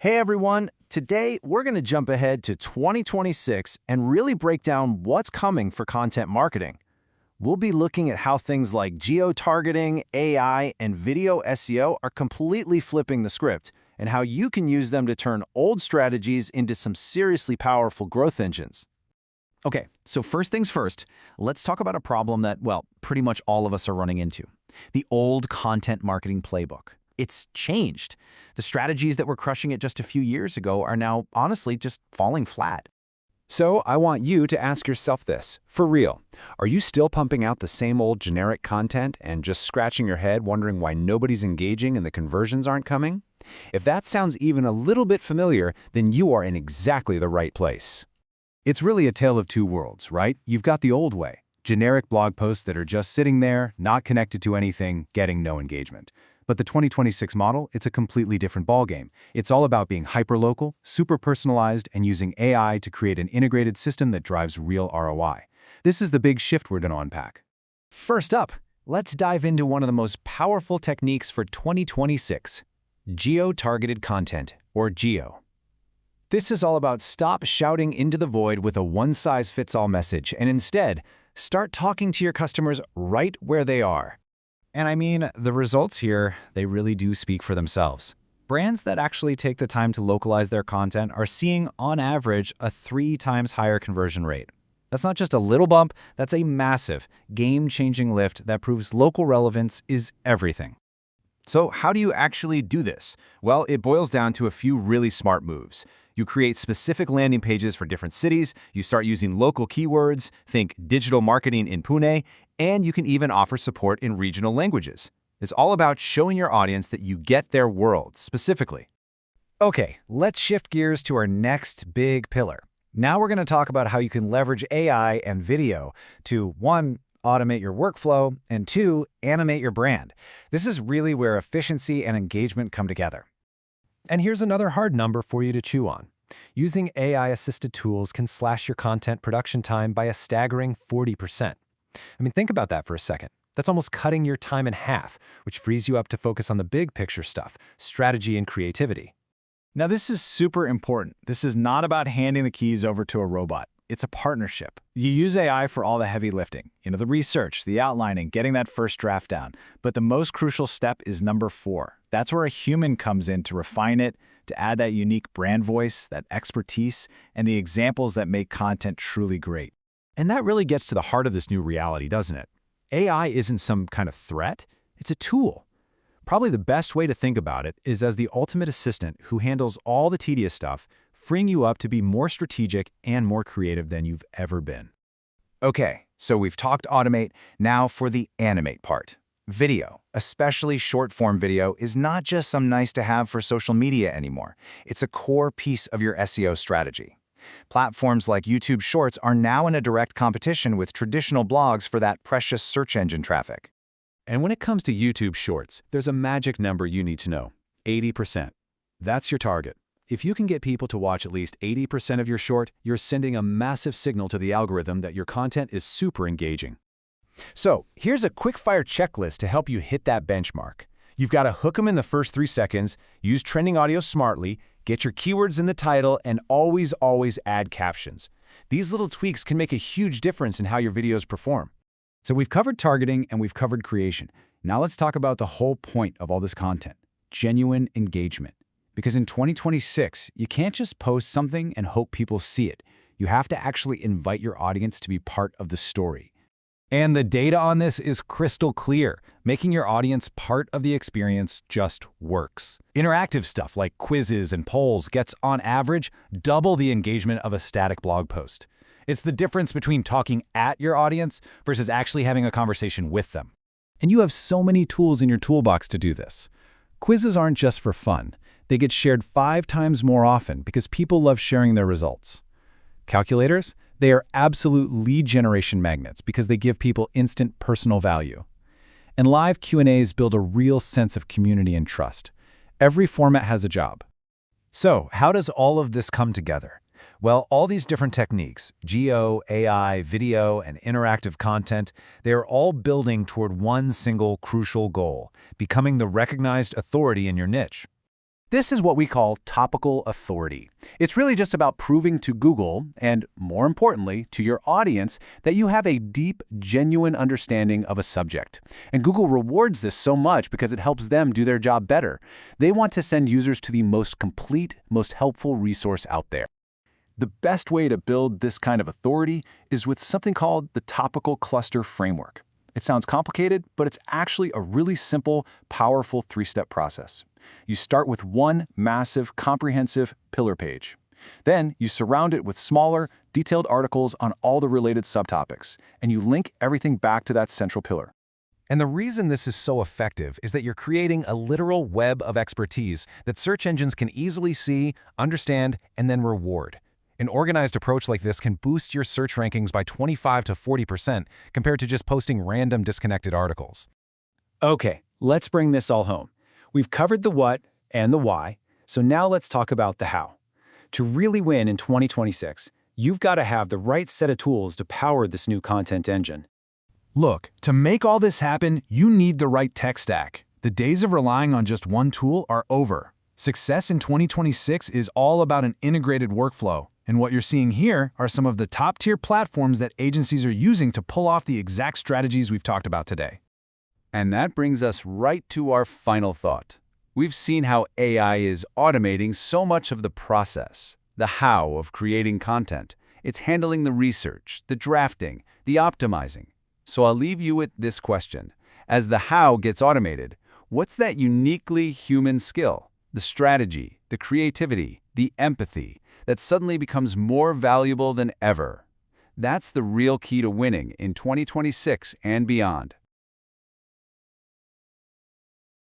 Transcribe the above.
Hey everyone, today we're going to jump ahead to 2026 and really break down what's coming for content marketing. We'll be looking at how things like geo-targeting, AI, and video SEO are completely flipping the script, and how you can use them to turn old strategies into some seriously powerful growth engines. Okay, so first things first, let's talk about a problem that, well, pretty much all of us are running into. The old content marketing playbook. It's changed. The strategies that were crushing it just a few years ago are now, honestly, just falling flat. So I want you to ask yourself this, for real. Are you still pumping out the same old generic content and just scratching your head wondering why nobody's engaging and the conversions aren't coming? If that sounds even a little bit familiar, then you are in exactly the right place. It's really a tale of two worlds, right? You've got the old way, generic blog posts that are just sitting there, not connected to anything, getting no engagement. But the 2026 model, it's a completely different ballgame. It's all about being hyperlocal, super personalized, and using AI to create an integrated system that drives real ROI. This is the big shift we're going to unpack. First up, let's dive into one of the most powerful techniques for 2026, Geo-Targeted Content, or Geo. This is all about stop shouting into the void with a one-size-fits-all message and instead, start talking to your customers right where they are. And I mean, the results here, they really do speak for themselves. Brands that actually take the time to localize their content are seeing, on average, a 3 times higher conversion rate. That's not just a little bump, that's a massive, game-changing lift that proves local relevance is everything. So how do you actually do this? Well, it boils down to a few really smart moves. You create specific landing pages for different cities, you start using local keywords, think digital marketing in Pune, and you can even offer support in regional languages. It's all about showing your audience that you get their world specifically. Okay, let's shift gears to our next big pillar. Now we're going to talk about how you can leverage AI and video to 1. Automate your workflow, and 2. Animate your brand. This is really where efficiency and engagement come together. And here's another hard number for you to chew on. Using AI-assisted tools can slash your content production time by a staggering 40%. I mean, think about that for a second. That's almost cutting your time in half, which frees you up to focus on the big picture stuff, strategy and creativity. Now this is super important. This is not about handing the keys over to a robot. It's a partnership. You use AI for all the heavy lifting, the research, the outlining, getting that first draft down. But the most crucial step is number 4. That's where a human comes in to refine it, to add that unique brand voice, that expertise, and the examples that make content truly great. And that really gets to the heart of this new reality, doesn't it? AI isn't some kind of threat, it's a tool. Probably the best way to think about it is as the ultimate assistant who handles all the tedious stuff, freeing you up to be more strategic and more creative than you've ever been. Okay, so we've talked automate, now for the animate part. Video, especially short-form video, is not just some nice-to-have for social media anymore. It's a core piece of your SEO strategy. Platforms like YouTube Shorts are now in a direct competition with traditional blogs for that precious search engine traffic. And when it comes to YouTube Shorts, there's a magic number you need to know, 80%. That's your target. If you can get people to watch at least 80% of your short, you're sending a massive signal to the algorithm that your content is super engaging. So here's a quick-fire checklist to help you hit that benchmark. You've got to hook them in the first 3 seconds, use trending audio smartly, get your keywords in the title, and always add captions. These little tweaks can make a huge difference in how your videos perform. So we've covered targeting and we've covered creation. Now let's talk about the whole point of all this content, genuine engagement. Because in 2026, you can't just post something and hope people see it. You have to actually invite your audience to be part of the story. And the data on this is crystal clear. Making your audience part of the experience just works. Interactive stuff like quizzes and polls gets, on average, double the engagement of a static blog post. It's the difference between talking at your audience versus actually having a conversation with them. And you have so many tools in your toolbox to do this. Quizzes aren't just for fun. They get shared 5 times more often because people love sharing their results. Calculators? They are absolute lead generation magnets because they give people instant personal value. And live Q&As build a real sense of community and trust. Every format has a job. So, how does all of this come together? Well, all these different techniques, geo, AI, video, and interactive content, they are all building toward one single crucial goal, becoming the recognized authority in your niche. This is what we call topical authority. It's really just about proving to Google, and more importantly, to your audience, that you have a deep, genuine understanding of a subject. And Google rewards this so much because it helps them do their job better. They want to send users to the most complete, most helpful resource out there. The best way to build this kind of authority is with something called the topical cluster framework. It sounds complicated, but it's actually a really simple, powerful three-step process. You start with one massive, comprehensive pillar page. Then you surround it with smaller, detailed articles on all the related subtopics, and you link everything back to that central pillar. And the reason this is so effective is that you're creating a literal web of expertise that search engines can easily see, understand, and then reward. An organized approach like this can boost your search rankings by 25 to 40% compared to just posting random disconnected articles. Okay, let's bring this all home. We've covered the what and the why, so now let's talk about the how. To really win in 2026, you've got to have the right set of tools to power this new content engine. Look, to make all this happen, you need the right tech stack. The days of relying on just one tool are over. Success in 2026 is all about an integrated workflow. And what you're seeing here are some of the top-tier platforms that agencies are using to pull off the exact strategies we've talked about today. And that brings us right to our final thought. We've seen how AI is automating so much of the process, the how of creating content. It's handling the research, the drafting, the optimizing. So I'll leave you with this question. As the how gets automated, what's that uniquely human skill, the strategy, the creativity, the empathy, that suddenly becomes more valuable than ever? That's the real key to winning in 2026 and beyond.